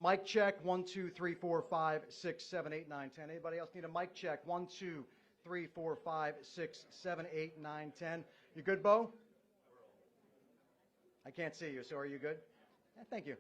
Mic check, 1, 2, 3, 4, 5, 6, 7, 8, 9, 10. Anybody else need a mic check? 1, 2, 3, 4, 5, 6, 7, 8, 9, 10. You good, Bo? I can't see you, so are you good? Yeah, thank you.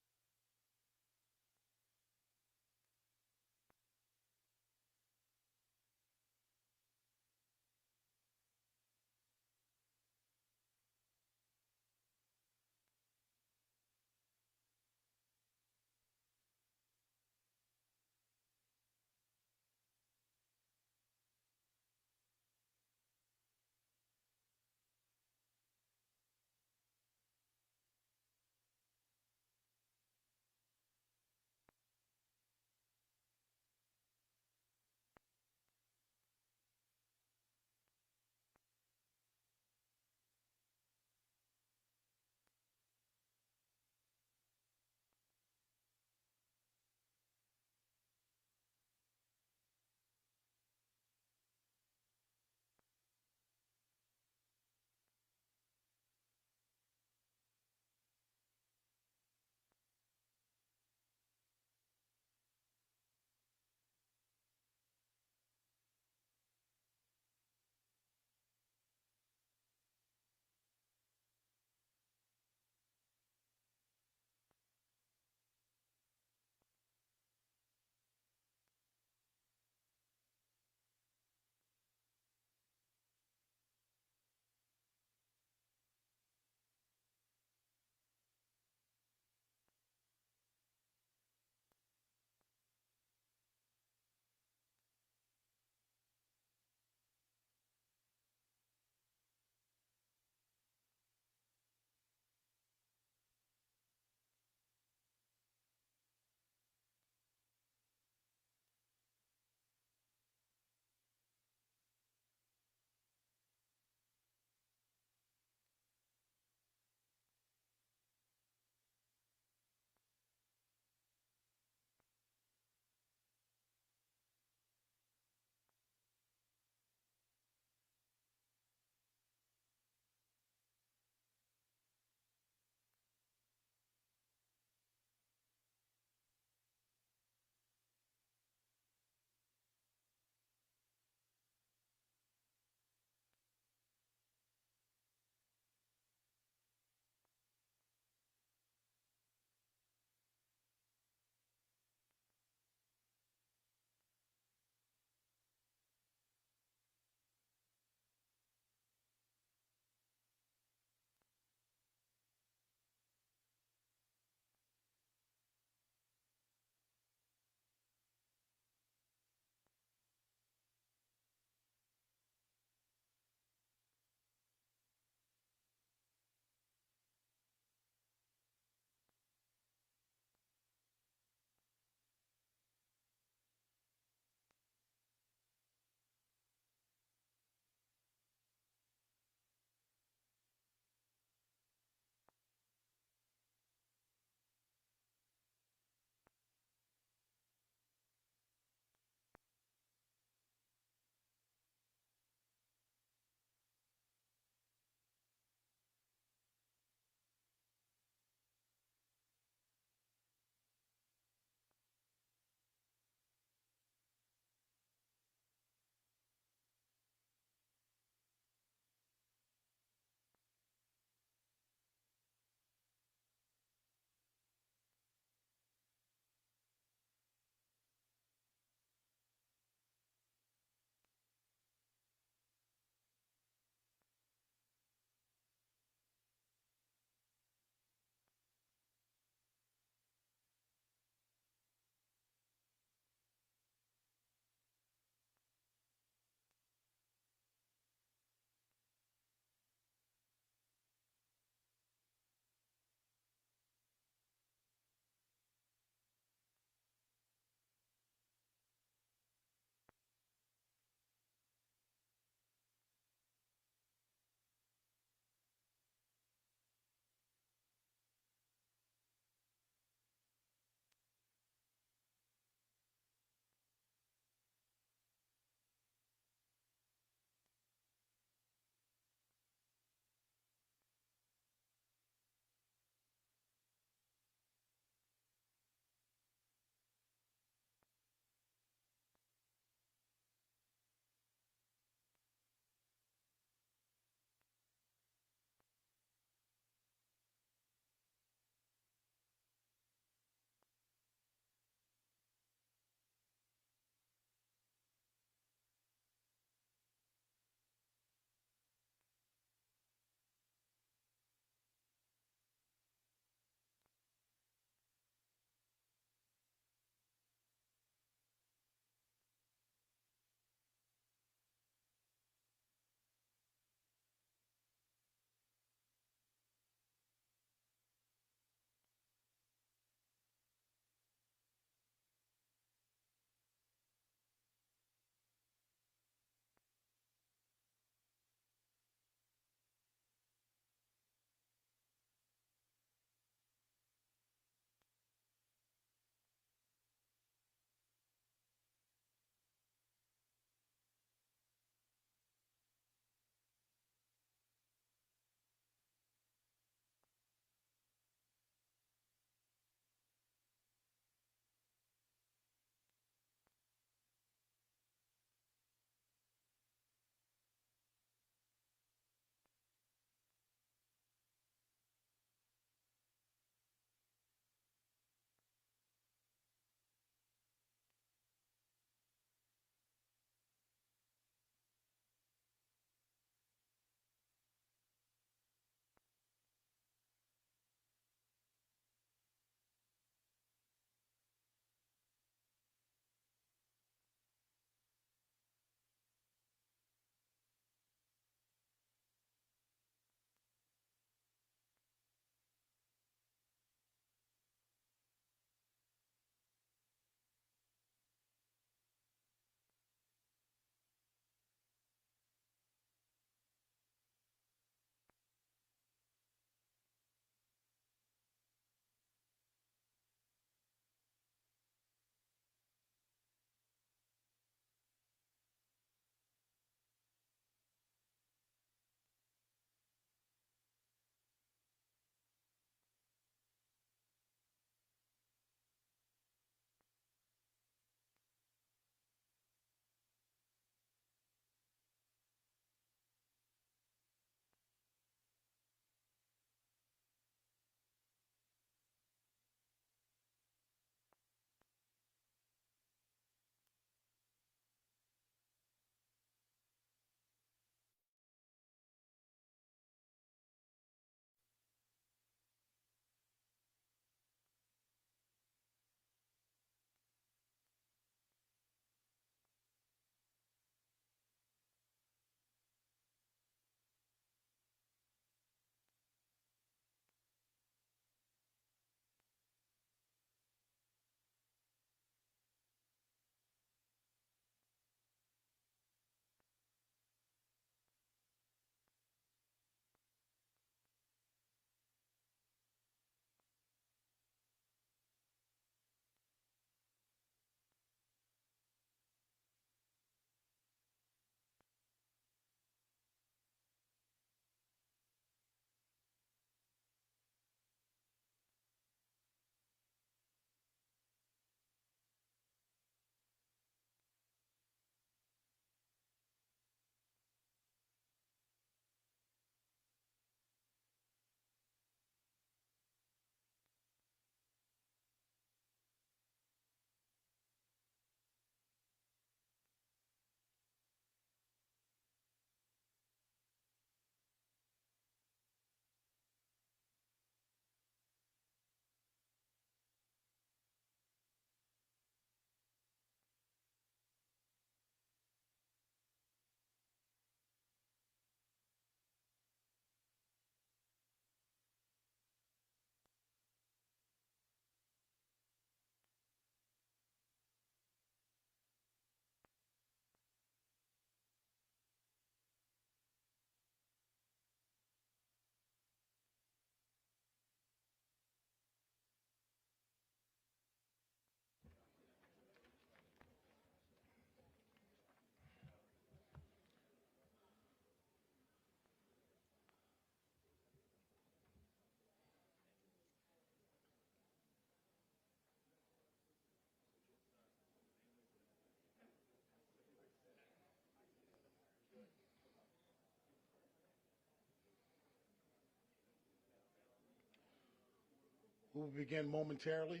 We will begin momentarily.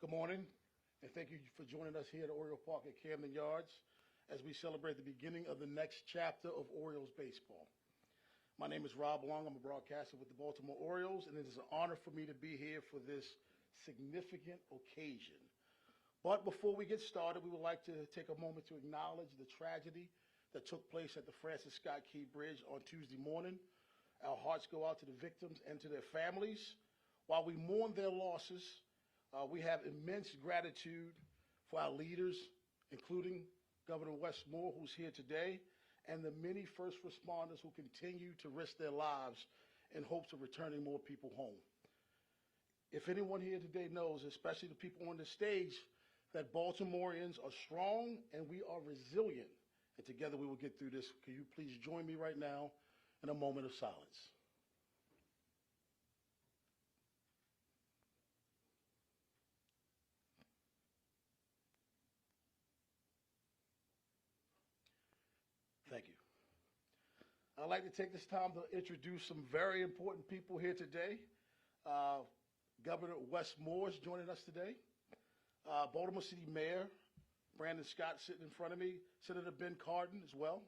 Good morning, and thank you for joining us here at Oriole Park at Camden Yards as we celebrate the beginning of the next chapter of Orioles baseball. My name is Rob Long. I'm a broadcaster with the Baltimore Orioles, and it is an honor for me to be here for this significant occasion. But before we get started, we would like to take a moment to acknowledge the tragedy that took place at the Francis Scott Key Bridge on Tuesday morning. Our hearts go out to the victims and to their families. While we mourn their losses, we have immense gratitude for our leaders, including Governor Wes Moore, who's here today, and the many first responders who continue to risk their lives in hopes of returning more people home. If anyone here today knows, especially the people on the stage, that Baltimoreans are strong and we are resilient, and together we will get through this, can you please join me right now in a moment of silence? Thank you. I'd like to take this time to introduce some very important people here today. Governor Wes Moore is joining us today. Baltimore City Mayor Brandon Scott sitting in front of me. Senator Ben Cardin as well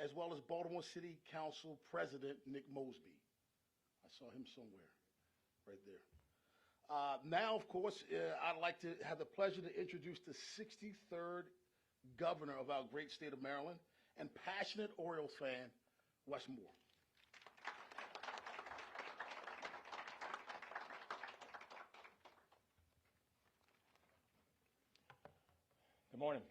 as Baltimore City Council President Nick Mlb'S. I saw him somewhere right there. Now, of course, I'd like to have the pleasure to introduce the 63rd governor of our great state of Maryland and passionate Orioles fan, Wes Moore. Good morning.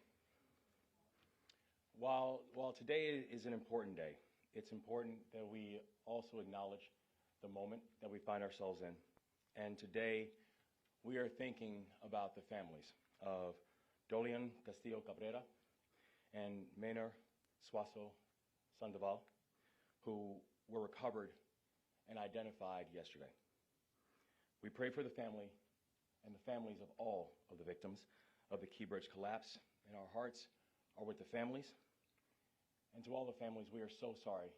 While today is an important day, it's important that we also acknowledge the moment that we find ourselves in. And today, we are thinking about the families of Dolian Castillo Cabrera and Maynard Suazo Sandoval, who were recovered and identified yesterday. We pray for the family and the families of all of the victims of the Key Bridge collapse, and our hearts are with the families. And to all the families, we are so sorry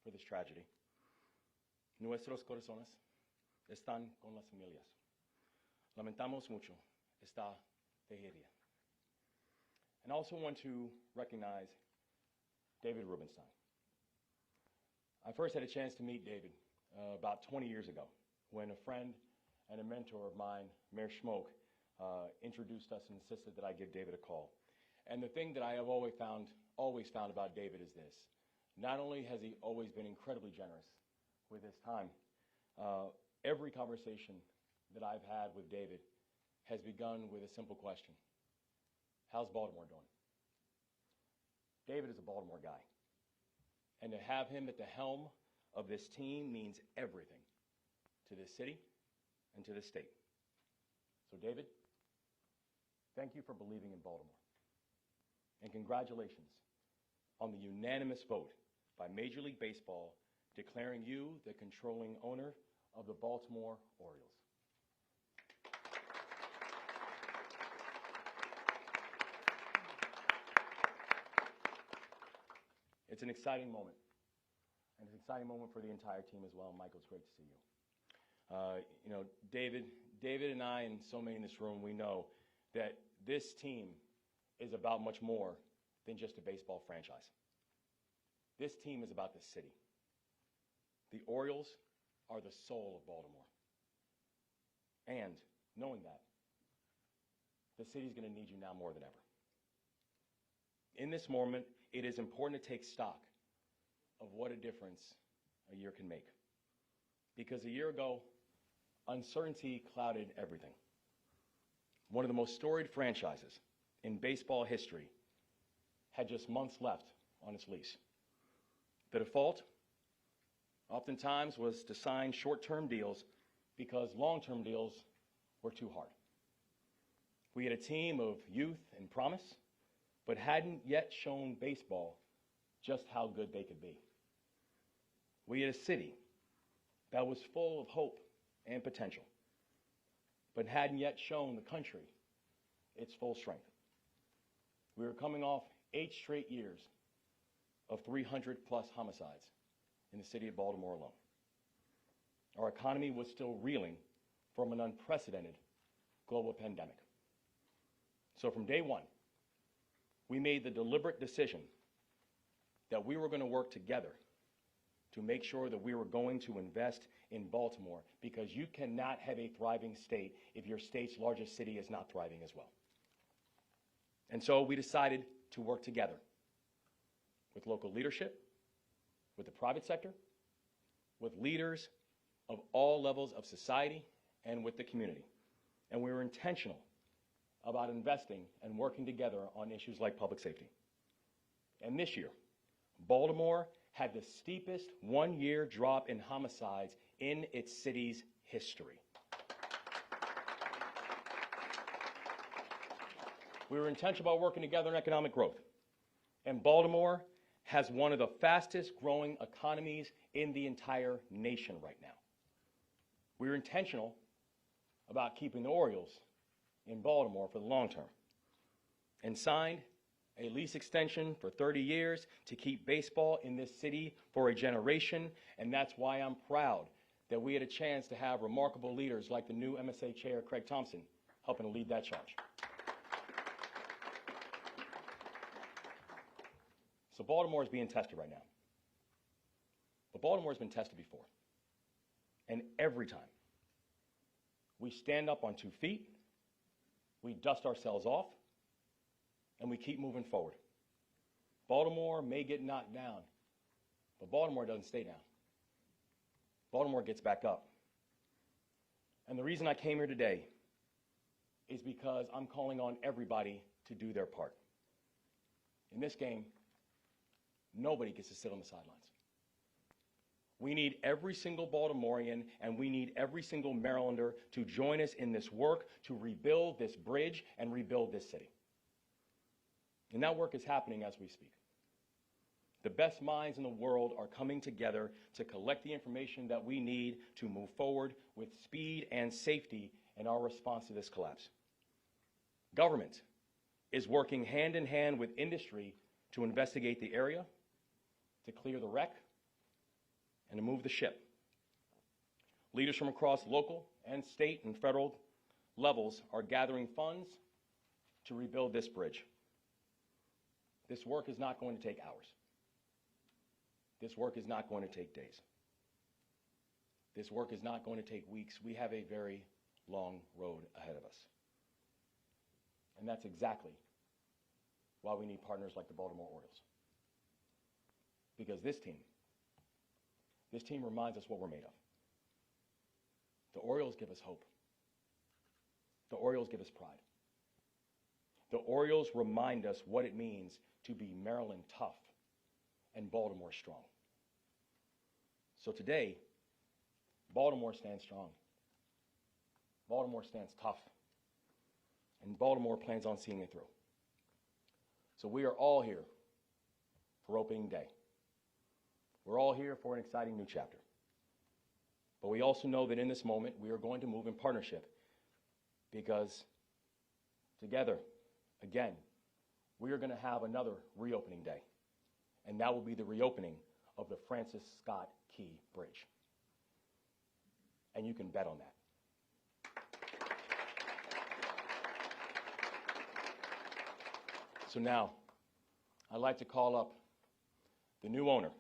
for this tragedy. Nuestros corazones están con las familias. Lamentamos mucho esta tragedia. And I also want to recognize David Rubenstein. I first had a chance to meet David about 20 years ago when a friend and a mentor of mine, Mayor Schmoke, introduced us and insisted that I give David a call. And the thing that I have always found about David is this. Not only has he always been incredibly generous with his time, every conversation that I've had with David has begun with a simple question. How's Baltimore doing? David is a Baltimore guy. And to have him at the helm of this team means everything to this city and to this state. So David, thank you for believing in Baltimore. And congratulations on the unanimous vote by Major League Baseball declaring you the controlling owner of the Baltimore Orioles. It's an exciting moment, and it's an exciting moment for the entire team as well. Michael, it's great to see you. David and I and so many in this room, we know that this team is about much more than just a baseball franchise. This team is about the city. The Orioles are the soul of Baltimore. And knowing that, the city's going to need you now more than ever. In this moment, it is important to take stock of what a difference a year can make. Because a year ago, uncertainty clouded everything. One of the most storied franchises in baseball history had just months left on its lease. The default, oftentimes, was to sign short-term deals because long-term deals were too hard. We had a team of youth and promise, but hadn't yet shown baseball just how good they could be. We had a city that was full of hope and potential, but hadn't yet shown the country its full strength. We were coming off 8 straight years of 300-plus homicides in the city of Baltimore alone. Our economy was still reeling from an unprecedented global pandemic. So from day one, we made the deliberate decision that we were going to work together to make sure that we were going to invest in Baltimore, because you cannot have a thriving state if your state's largest city is not thriving as well. And so we decided to work together with local leadership, with the private sector, with leaders of all levels of society, and with the community. And we were intentional about investing and working together on issues like public safety. And this year, Baltimore had the steepest one-year drop in homicides in its city's history. We were intentional about working together on economic growth. And Baltimore has one of the fastest growing economies in the entire nation right now. We were intentional about keeping the Orioles in Baltimore for the long term, and signed a lease extension for 30 years to keep baseball in this city for a generation. And that's why I'm proud that we had a chance to have remarkable leaders like the new MSA Chair, Craig Thompson, helping to lead that charge. So Baltimore is being tested right now. But Baltimore has been tested before. And every time we stand up on 2 feet, we dust ourselves off, and we keep moving forward. Baltimore may get knocked down, but Baltimore doesn't stay down. Baltimore gets back up. And the reason I came here today is because I'm calling on everybody to do their part. In this game, nobody gets to sit on the sidelines. We need every single Baltimorean, and we need every single Marylander to join us in this work to rebuild this bridge and rebuild this city. And that work is happening as we speak. The best minds in the world are coming together to collect the information that we need to move forward with speed and safety in our response to this collapse. Government is working hand in hand with industry to investigate the area, to clear the wreck, and to move the ship. Leaders from across local and state and federal levels are gathering funds to rebuild this bridge. This work is not going to take hours. This work is not going to take days. This work is not going to take weeks. We have a very long road ahead of us. And that's exactly why we need partners like the Baltimore Orioles. Because this team reminds us what we're made of. The Orioles give us hope. The Orioles give us pride. The Orioles remind us what it means to be Maryland tough and Baltimore strong. So today, Baltimore stands strong. Baltimore stands tough. And Baltimore plans on seeing it through. So we are all here for opening day. We're all here for an exciting new chapter. But we also know that in this moment, we are going to move in partnership because together, again, we are going to have another reopening day. And that will be the reopening of the Francis Scott Key Bridge. And you can bet on that. So now, I'd like to call up the new owner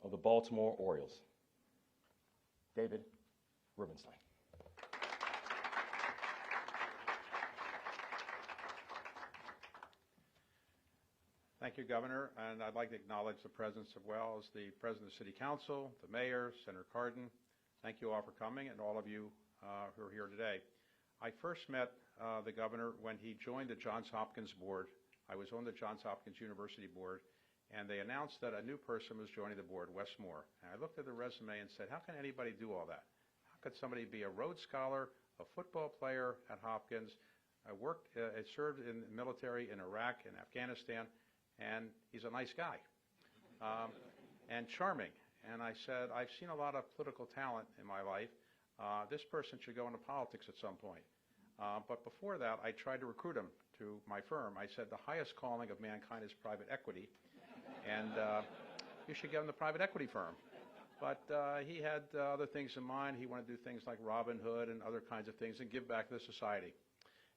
of the Baltimore Orioles, David Rubenstein. Thank you, Governor, and I'd like to acknowledge the presence as well as the President of the City Council, the Mayor, Senator Cardin. Thank you all for coming, and all of you who are here today. I first met the Governor when he joined the Johns Hopkins Board. I was on the Johns Hopkins University Board, and they announced that a new person was joining the board, Wes Moore. And I looked at the resume and said, how can anybody do all that? How could somebody be a Rhodes Scholar, a football player at Hopkins, I served in the military in Iraq and Afghanistan, and he's a nice guy and charming. And I said, I've seen a lot of political talent in my life. This person should go into politics at some point. But before that, I tried to recruit him to my firm. I said, the highest calling of mankind is private equity, and you should get him the private equity firm. But he had other things in mind. He wanted to do things like Robin Hood and other kinds of things and give back to society.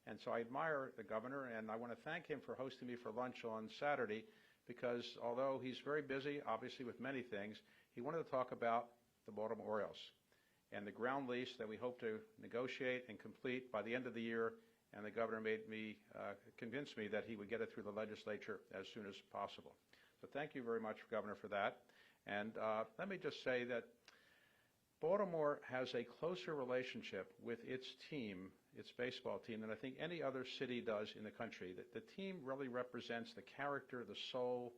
And so I admire the Governor, and I want to thank him for hosting me for lunch on Saturday, because although he's very busy, obviously with many things, he wanted to talk about the Baltimore Orioles and the ground lease that we hope to negotiate and complete by the end of the year. And the Governor convinced me that he would get it through the legislature as soon as possible. So thank you very much, Governor, for that. And let me just say that Baltimore has a closer relationship with its team, its baseball team, than I think any other city does in the country. The team really represents the character, the soul,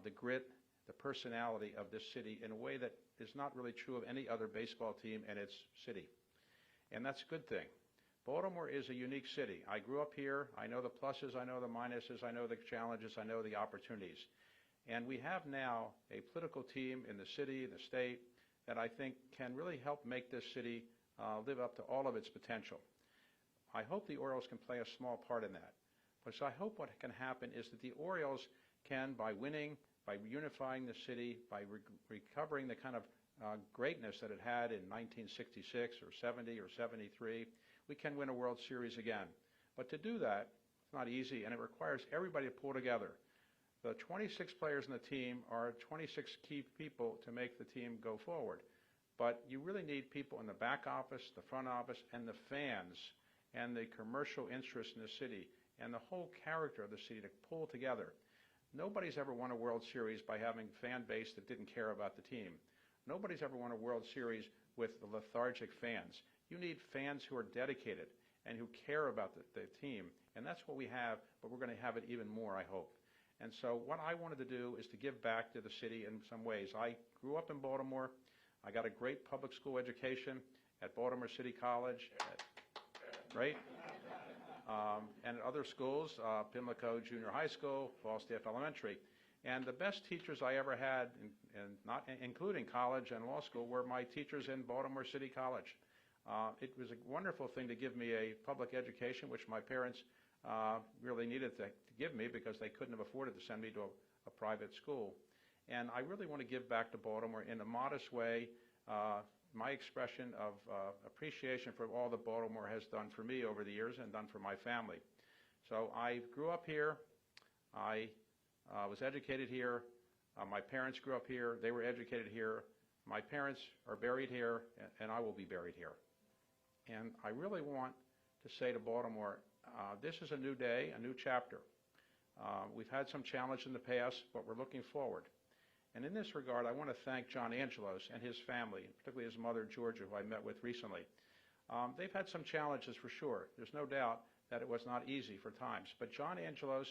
the grit, the personality of this city in a way that is not really true of any other baseball team in its city. And that's a good thing. Baltimore is a unique city. I grew up here. I know the pluses, I know the minuses, I know the challenges, I know the opportunities. And we have now a political team in the city, the state, that I think can really help make this city live up to all of its potential. I hope the Orioles can play a small part in that. But so I hope what can happen is that the Orioles can, by winning, by unifying the city, by recovering the kind of greatness that it had in 1966 or 70 or 73, we can win a World Series again. But to do that, it's not easy, and it requires everybody to pull together. The 26 players in the team are 26 key people to make the team go forward. But you really need people in the back office, the front office, and the fans, and the commercial interest in the city, and the whole character of the city to pull together. Nobody's ever won a World Series by having a fan base that didn't care about the team. Nobody's ever won a World Series with the lethargic fans. You need fans who are dedicated and who care about the team, and that's what we have, but we're going to have it even more, I hope. And so what I wanted to do is to give back to the city in some ways. I grew up in Baltimore. I got a great public school education at Baltimore City College, right? And at other schools, Pimlico Junior High School, Falstaff Elementary. And the best teachers I ever had, including college and law school, were my teachers in Baltimore City College. It was a wonderful thing to give me a public education, which my parents really needed to give me because they couldn't have afforded to send me to a private school. And I really want to give back to Baltimore in a modest way, my expression of appreciation for all that Baltimore has done for me over the years and done for my family. So I grew up here. I was educated here. My parents grew up here. They were educated here. My parents are buried here, and I will be buried here. And I really want to say to Baltimore, this is a new day, a new chapter. We've had some challenge in the past, but we're looking forward. And in this regard, I want to thank John Angelos and his family, particularly his mother, Georgia, who I met with recently. They've had some challenges for sure. There's no doubt that it was not easy for times. But John Angelos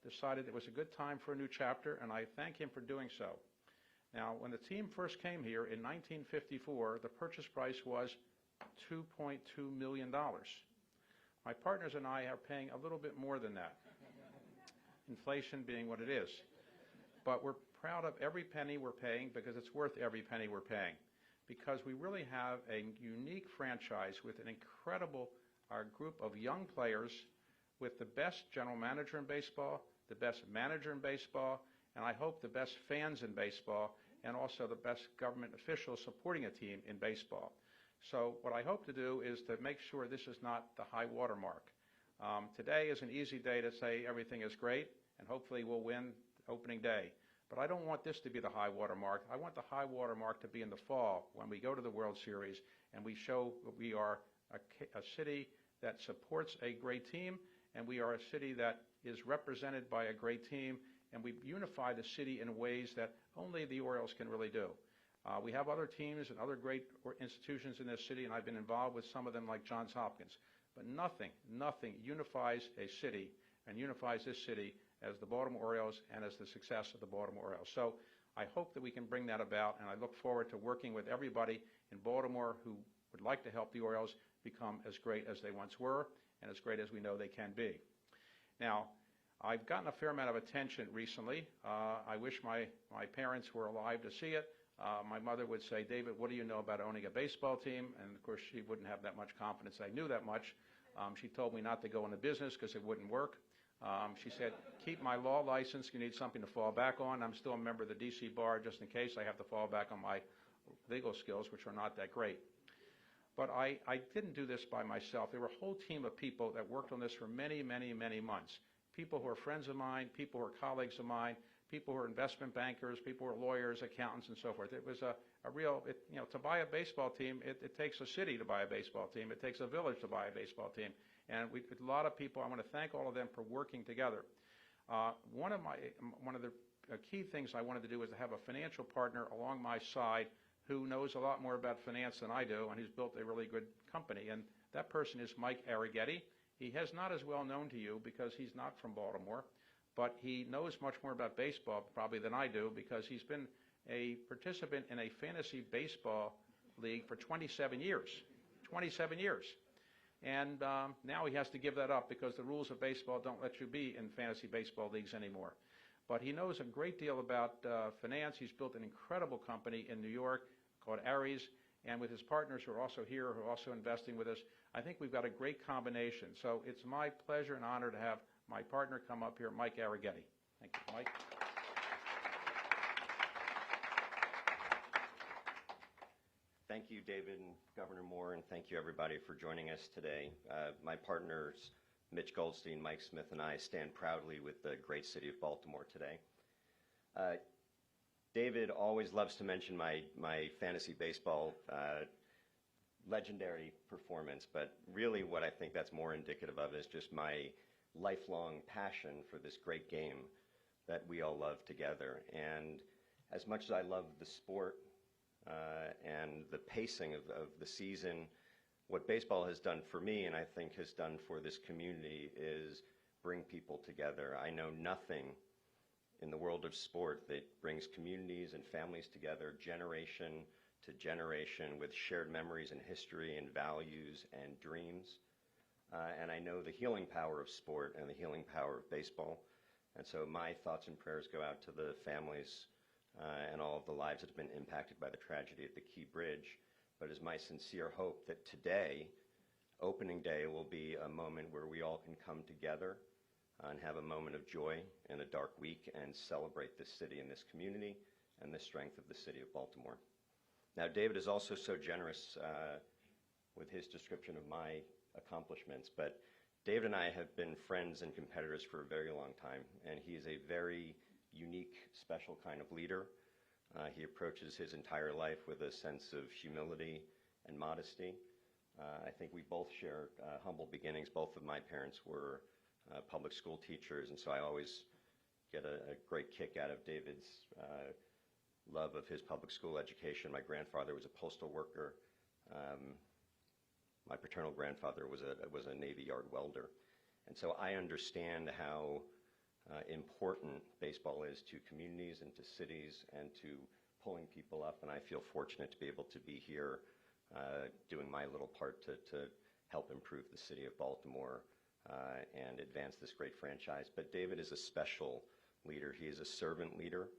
decided it was a good time for a new chapter, and I thank him for doing so. Now, when the team first came here in 1954, the purchase price was $2.2 million. My partners and I are paying a little bit more than that, inflation being what it is. But we're proud of every penny we're paying because it's worth every penny we're paying. because we really have a unique franchise with an incredible group of young players with the best general manager in baseball, the best manager in baseball, and I hope the best fans in baseball, and also the best government officials supporting a team in baseball. So what I hope to do is to make sure this is not the high water mark. Today is an easy day to say everything is great, and hopefully we'll win opening day. But I don't want this to be the high water mark. I want the high water mark to be in the fall when we go to the World Series and we show we are a city that supports a great team, and we are a city that is represented by a great team, and we unify the city in ways that only the Orioles can really do. We have other teams and other great institutions in this city, and I've been involved with some of them like Johns Hopkins. But nothing unifies a city and unifies this city as the Baltimore Orioles and as the success of the Baltimore Orioles. So I hope that we can bring that about, and I look forward to working with everybody in Baltimore who would like to help the Orioles become as great as they once were and as great as we know they can be. Now, I've gotten a fair amount of attention recently. I wish my parents were alive to see it. My mother would say, "David, what do you know about owning a baseball team?" And of course, she wouldn't have that much confidence I knew that much. She told me not to go into business because it wouldn't work. She said, "Keep my law license. You need something to fall back on. I'm still a member of the D.C. Bar just in case I have to fall back on my legal skills, which are not that great." But I didn't do this by myself. There were a whole team of people that worked on this for many, many, many months. People who are friends of mine, people who are colleagues of mine, people who are investment bankers, people who are lawyers, accountants, and so forth. It was a real, to buy a baseball team, it takes a city to buy a baseball team. It takes a village to buy a baseball team. And a lot of people, I want to thank all of them for working together. One of the key things I wanted to do was to have a financial partner along my side who knows a lot more about finance than I do and who's built a really good company. And that person is Mike Arougheti. He is not as well known to you because he's not from Baltimore, but he knows much more about baseball probably than I do because he's been a participant in a fantasy baseball league for 27 years. 27 years. And now he has to give that up because the rules of baseball don't let you be in fantasy baseball leagues anymore. But he knows a great deal about finance. He's built an incredible company in New York called Aries, and with his partners who are also here, who are also investing with us, I think we've got a great combination. So it's my pleasure and honor to have my partner come up here, Mike Arougheti. Thank you, Mike. Thank you, David and Governor Moore, and thank you, everybody, for joining us today. My partners, Mitch Goldstein, Mike Smith, and I stand proudly with the great city of Baltimore today. David always loves to mention my fantasy baseball legendary performance, but really what I think that's more indicative of is just my lifelong passion for this great game that we all love together. And as much as I love the sport and the pacing of the season, what baseball has done for me, and I think has done for this community, is bring people together. I know nothing in the world of sport that brings communities and families together generation to generation with shared memories and history and values and dreams. And I know the healing power of sport and the healing power of baseball. And so my thoughts and prayers go out to the families and all of the lives that have been impacted by the tragedy at the Key Bridge. But it's my sincere hope that today, opening day, will be a moment where we all can come together and have a moment of joy in a dark week and celebrate this city and this community and the strength of the city of Baltimore. Now, David is also so generous with his description of my accomplishments, but David and I have been friends and competitors for a very long time, and he is a very unique, special kind of leader. He approaches his entire life with a sense of humility and modesty. I think we both share humble beginnings. Both of my parents were public school teachers, and so I always get a great kick out of David's love of his public school education. My grandfather was a postal worker. My paternal grandfather was a Navy Yard welder. And so I understand how important baseball is to communities and to cities and to pulling people up. And I feel fortunate to be able to be here doing my little part to help improve the city of Baltimore and advance this great franchise. But David is a special leader. He is a servant leader.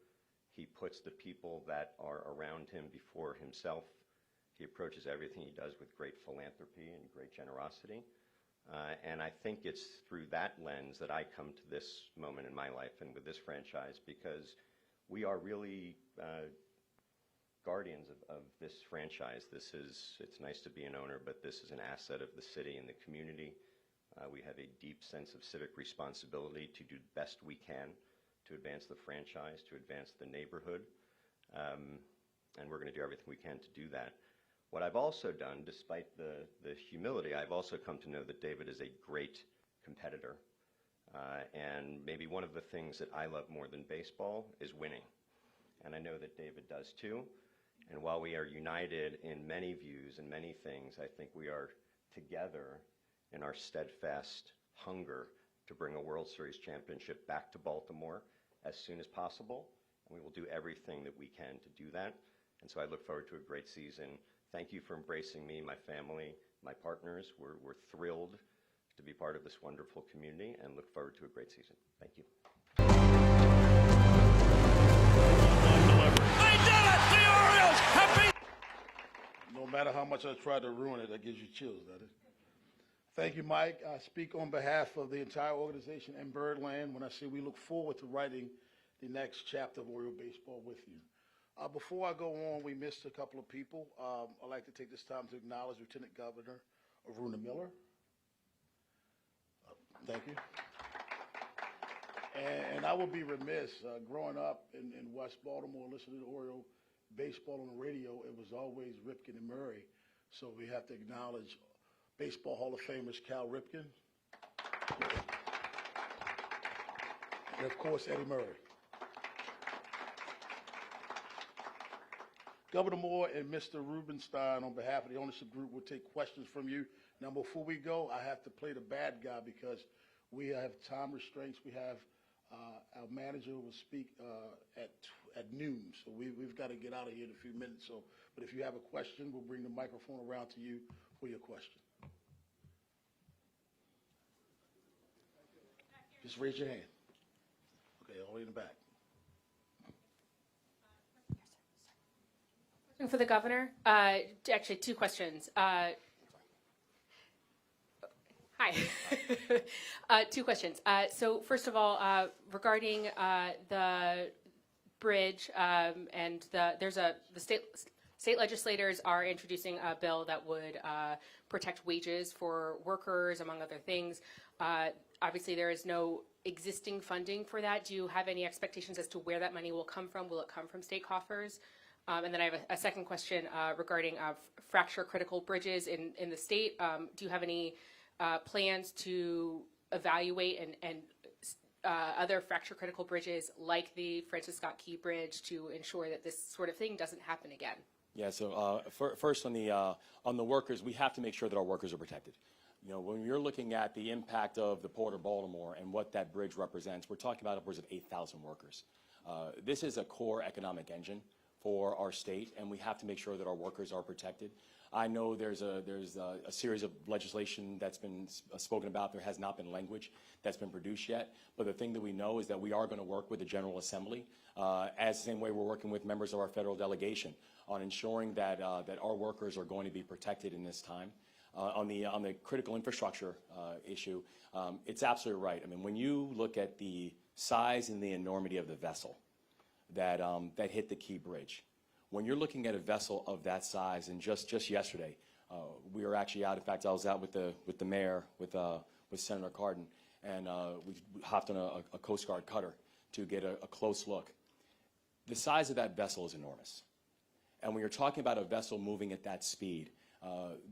He puts the people that are around him before himself. He approaches everything he does with great philanthropy and great generosity. And I think it's through that lens that I come to this moment in my life and with this franchise, because we are really guardians of this franchise. It's nice to be an owner, but this is an asset of the city and the community. We have a deep sense of civic responsibility to do the best we can to advance the franchise, to advance the neighborhood, and we're going to do everything we can to do that. What I've also done, despite the humility, I've also come to know that David is a great competitor, and maybe one of the things that I love more than baseball is winning, and I know that David does too. And while we are united in many views and many things, I think we are together in our steadfast hunger to bring a World Series championship back to Baltimore as soon as possible. And we will do everything that we can to do that. And so I look forward to a great season. Thank you for embracing me, my family, my partners. We're thrilled to be part of this wonderful community and look forward to a great season. Thank you. They did it! The Orioles have beat. No matter how much I try to ruin it, that gives you chills, doesn't it? Thank you, Mike. I speak on behalf of the entire organization and Birdland when I say we look forward to writing the next chapter of Oriole baseball with you. Before I go on, we missed a couple of people. I'd like to take this time to acknowledge Lieutenant Governor Arougheti Miller. Thank you. And I would be remiss, growing up in West Baltimore, listening to Oriole baseball on the radio, it was always Ripken and Murray. So we have to acknowledge Baseball Hall of Famers Cal Ripken, and of course Eddie Murray. Governor Moore and Mr. Rubenstein, on behalf of the ownership group, will take questions from you. Now, before we go, I have to play the bad guy because we have time restraints. We have our manager will speak at noon, so we've got to get out of here in a few minutes. So, but if you have a question, we'll bring the microphone around to you for your question. Just raise your hand. Okay, all the way in the back. For the governor, actually two questions. Hi. Two questions. So first of all, regarding the bridge and the state legislators are introducing a bill that would protect wages for workers, among other things. Obviously, there is no existing funding for that. Do you have any expectations as to where that money will come from? Will it come from state coffers? And then I have a second question regarding fracture critical bridges in the state. Do you have any plans to evaluate and other fracture critical bridges like the Francis Scott Key Bridge to ensure that this sort of thing doesn't happen again? Yeah, so first on the workers, we have to make sure that our workers are protected. You know, when you're looking at the impact of the Port of Baltimore and what that bridge represents, we're talking about upwards of 8,000 workers. This is a core economic engine for our state, and we have to make sure that our workers are protected. I know there's a series of legislation that's been spoken about. There has not been language that's been produced yet, but the thing that we know is that we are going to work with the General Assembly, as the same way we're working with members of our federal delegation on ensuring that that our workers are going to be protected in this time. On the critical infrastructure issue, it's absolutely right. I mean, when you look at the size and the enormity of the vessel that hit the Key Bridge, when you're looking at a vessel of that size, and just yesterday, we were actually out. In fact, I was out with the mayor, with Senator Cardin, and we hopped on a Coast Guard cutter to get a close look. The size of that vessel is enormous, and when you're talking about a vessel moving at that speed,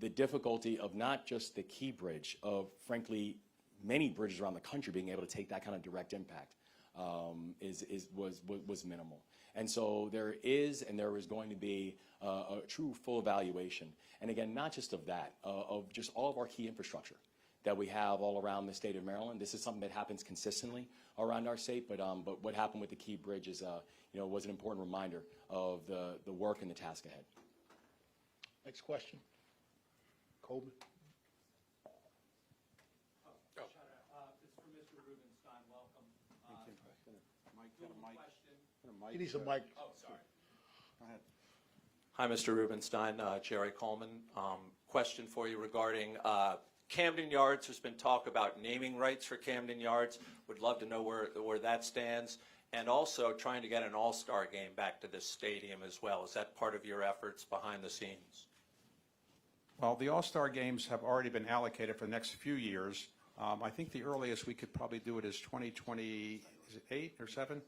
the difficulty of not just the Key Bridge, of frankly many bridges around the country being able to take that kind of direct impact was minimal. And so there is going to be a true full evaluation. And again, not just of that, of just all of our key infrastructure that we have all around the state of Maryland. This is something that happens consistently around our state, but what happened with the Key Bridge is, was an important reminder of the work and the task ahead. Next question. Colby. This is for Mr. Rubenstein. Welcome. He needs a mic. Oh, sorry. Hi, Mr. Rubenstein. Jerry Coleman. Question for you regarding Camden Yards. There's been talk about naming rights for Camden Yards. Would love to know where that stands. And also trying to get an all-star game back to this stadium as well. Is that part of your efforts behind the scenes? Well, the All-Star Games have already been allocated for the next few years. I think the earliest we could probably do it is 2028 or 7?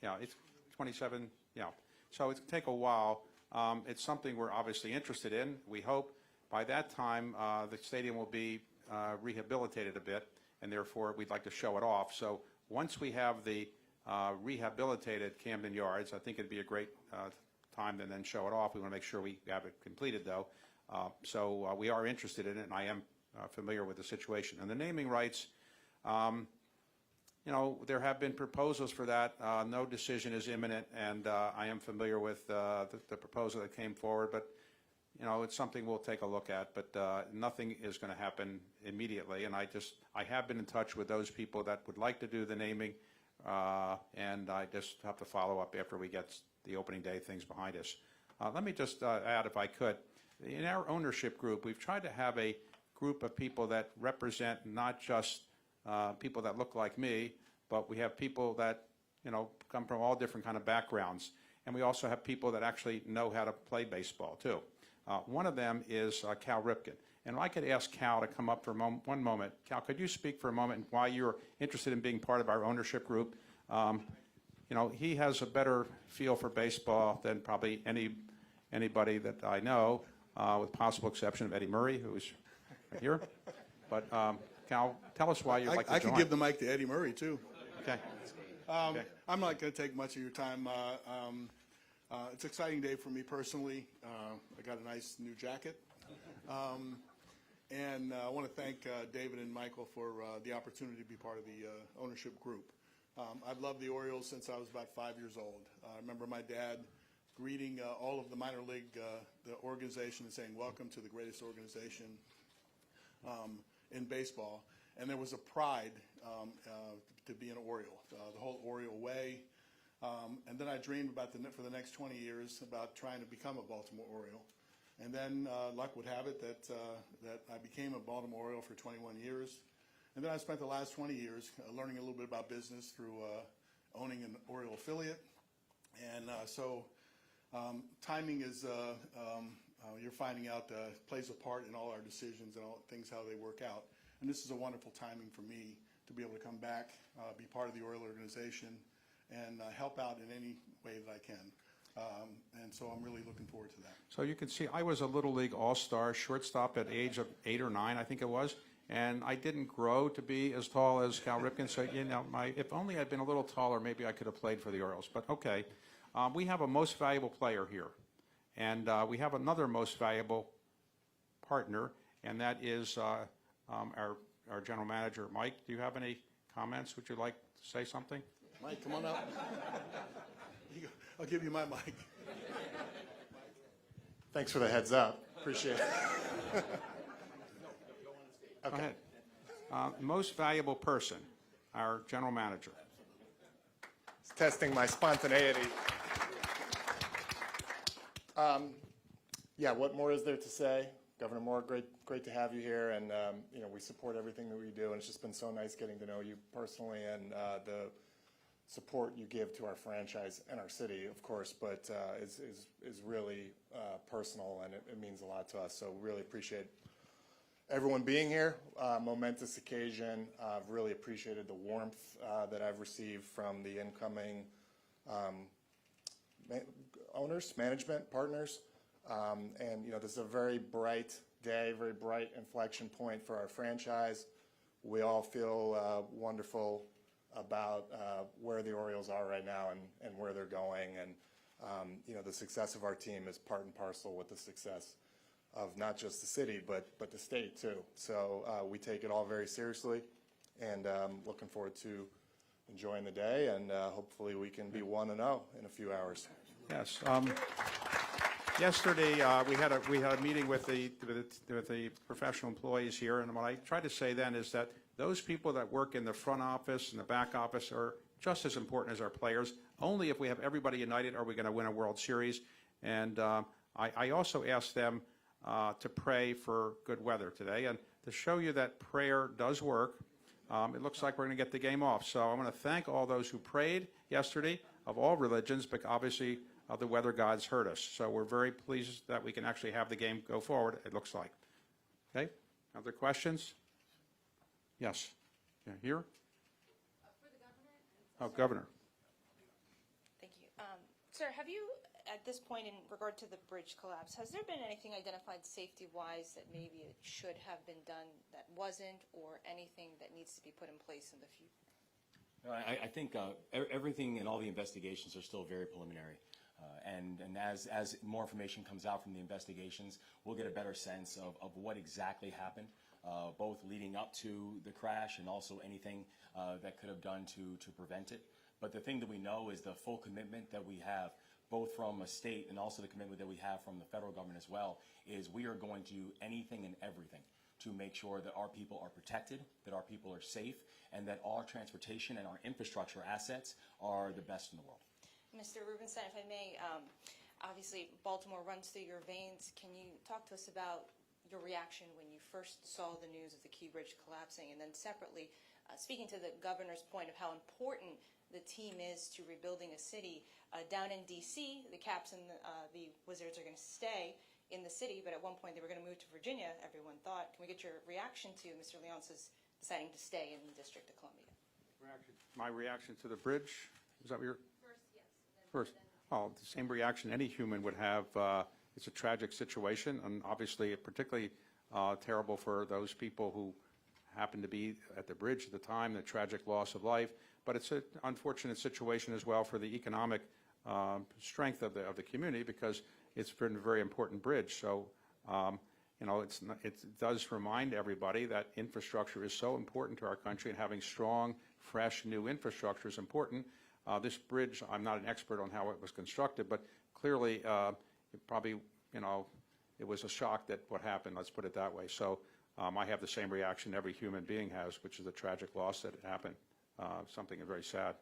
Yeah, it's 27, yeah. So it's going to take a while. It's something we're obviously interested in. We hope by that time the stadium will be rehabilitated a bit, and therefore we'd like to show it off. So once we have the rehabilitated Camden Yards, I think it'd be a great time to then show it off. We want to make sure we have it completed, though. So we are interested in it, and I am familiar with the situation. And the naming rights, you know, there have been proposals for that. No decision is imminent, and I am familiar with the proposal that came forward. But, you know, it's something we'll take a look at. But nothing is going to happen immediately. And I have been in touch with those people that would like to do the naming, and I just have to follow up after we get the opening day things behind us. Let me just add, if I could. In our ownership group, we've tried to have a group of people that represent not just people that look like me, but we have people that, you know, come from all different kind of backgrounds. And we also have people that actually know how to play baseball, too. One of them is Cal Ripken. And if I could ask Cal to come up for one moment. Cal, could you speak for a moment why you're interested in being part of our ownership group? You know, he has a better feel for baseball than probably anybody that I know, with possible exception of Eddie Murray, who's right here. But Cal, tell us why you'd like to join. I could give the mic to Eddie Murray, too. Okay. I'm not going to take much of your time. It's an exciting day for me personally. I got a nice new jacket. And I want to thank David and Michael for the opportunity to be part of the ownership group. I've loved the Orioles since I was about 5 years old. I remember my dad greeting all of the minor league, the organization, and saying, "Welcome to the greatest organization in baseball." And there was a pride to be an Oriole, the whole Oriole way. And then I dreamed about for the next 20 years about trying to become a Baltimore Oriole. And then luck would have it that I became a Baltimore Oriole for 21 years. And then I spent the last 20 years learning a little bit about business through owning an Oriole affiliate. And so timing is, you're finding out, plays a part in all our decisions and all things, how they work out. And this is a wonderful timing for me to be able to come back, be part of the Oriole organization, and help out in any way that I can. And so I'm really looking forward to that. So you can see I was a Little League All-Star shortstop at age of 8 or 9, I think it was. And I didn't grow to be as tall as Cal Ripken. So, you know, if only I'd been a little taller, maybe I could have played for the Orioles. But, okay. We have a most valuable player here. And we have another most valuable partner, and that is our general manager. Mike, do you have any comments? Would you like to say something? Mike, come on up. I'll give you my mic. Thanks for the heads up. Appreciate it. Okay. Go ahead. Most valuable person, our general manager. It's testing my spontaneity. Yeah, what more is there to say? Governor Moore, great to have you here, and you know, we support everything that we do, and it's just been so nice getting to know you personally and the support you give to our franchise and our city, of course, but is really personal, and it means a lot to us. So really appreciate everyone being here. Momentous occasion. I've really appreciated the warmth that I've received from the incoming owners, management, partners. And, you know, this is a very bright day, very bright inflection point for our franchise. We all feel wonderful about where the Orioles are right now and where they're going. And, you know, the success of our team is part and parcel with the success of not just the city, but the state, too. So we take it all very seriously, and looking forward to enjoying the day, and hopefully we can be 1-0 in a few hours. Yes. Yesterday, we had a meeting with the professional employees here, and what I tried to say then is that those people that work in the front office and the back office are just as important as our players. Only if we have everybody united are we going to win a World Series. And I also asked them to pray for good weather today. And to show you that prayer does work, it looks like we're going to get the game off. So I want to thank all those who prayed yesterday of all religions, but obviously the weather gods heard us. So we're very pleased that we can actually have the game go forward, it looks like. Okay? Other questions? Yes. Yeah, here? For the governor? Oh, Governor. Thank you. Sir, have you, at this point in regard to the bridge collapse, has there been anything identified safety-wise that maybe it should have been done that wasn't, or anything that needs to be put in place in the future? I think everything and all the investigations are still very preliminary. And as more information comes out from the investigations, we'll get a better sense of what exactly happened, both leading up to the crash and also anything that could have done to prevent it. But the thing that we know is the full commitment that we have, both from a state and also the commitment that we have from the federal government as well, is we are going to do anything and everything to make sure that our people are protected, that our people are safe, and that our transportation and our infrastructure assets are the best in the world. Mr. Rubenstein, if I may, obviously Baltimore runs through your veins. Can you talk to us about your reaction when you first saw the news of the Key Bridge collapsing, and then separately, speaking to the governor's point of how important the team is to rebuilding a city. Down in D.C., the Caps and the Wizards are going to stay in the city, but at one point they were going to move to Virginia, everyone thought. Can we get your reaction to Mr. Leonce's deciding to stay in the District of Columbia? My reaction to the bridge? Is that what you're? First, yes. First, oh, the same reaction any human would have. It's a tragic situation, and obviously particularly terrible for those people who happened to be at the bridge at the time, the tragic loss of life. But it's an unfortunate situation as well for the economic strength of the community, because it's been a very important bridge. So, you know, it does remind everybody that infrastructure is so important to our country, and having strong, fresh, new infrastructure is important. This bridge, I'm not an expert on how it was constructed, but clearly it probably, you know, it was a shock that what happened, let's put it that way. So I have the same reaction every human being has, which is a tragic loss that happened, something very sad.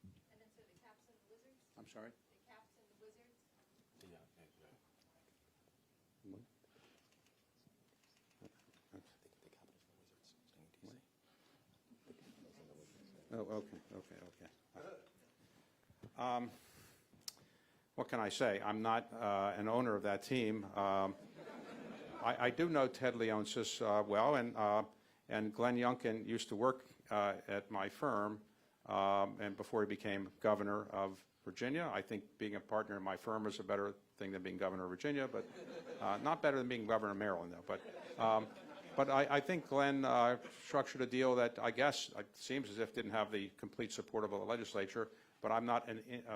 And then so the Caps and the Wizards? I'm sorry? The Caps and the Wizards? Oh, okay. What can I say? I'm not an owner of that team. I do know Ted Leonsis well, and Glenn Youngkin used to work at my firm, and before he became governor of Virginia. I think being a partner in my firm is a better thing than being governor of Virginia, but not better than being governor of Maryland, though. But I think Glenn structured a deal that I guess it seems as if didn't have the complete support of the legislature, but I'm not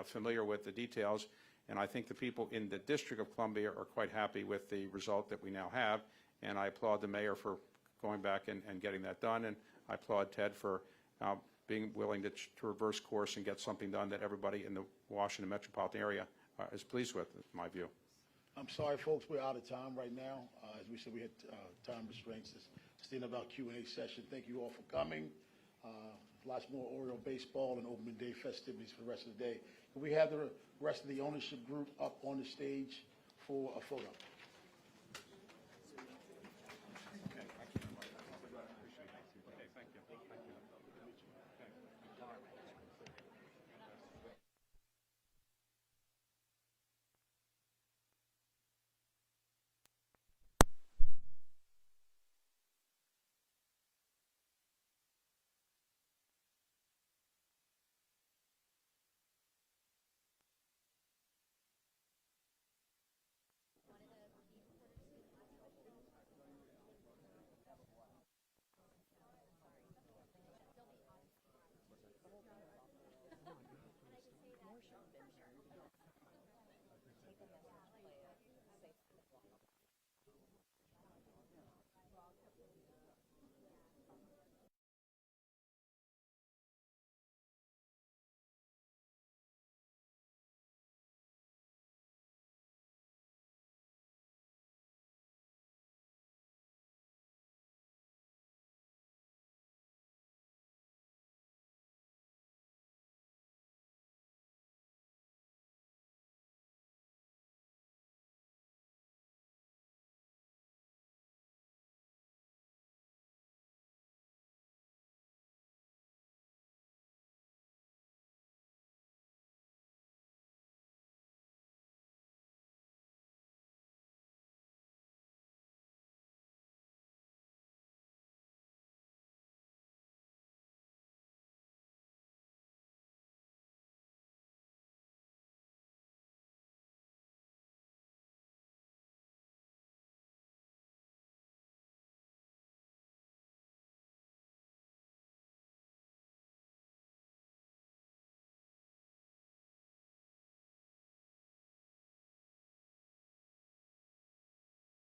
familiar with the details. And I think the people in the District of Columbia are quite happy with the result that we now have. And I applaud the mayor for going back and getting that done. And I applaud Ted for being willing to reverse course and get something done that everybody in the Washington metropolitan area is pleased with, in my view. I'm sorry, folks, we're out of time right now. As we said, we had time restraints. It's the end of our Q&A session. Thank you all for coming. Lots more Oriole baseball and opening day festivities for the rest of the day. Can we have the rest of the ownership group up on the stage for a photo?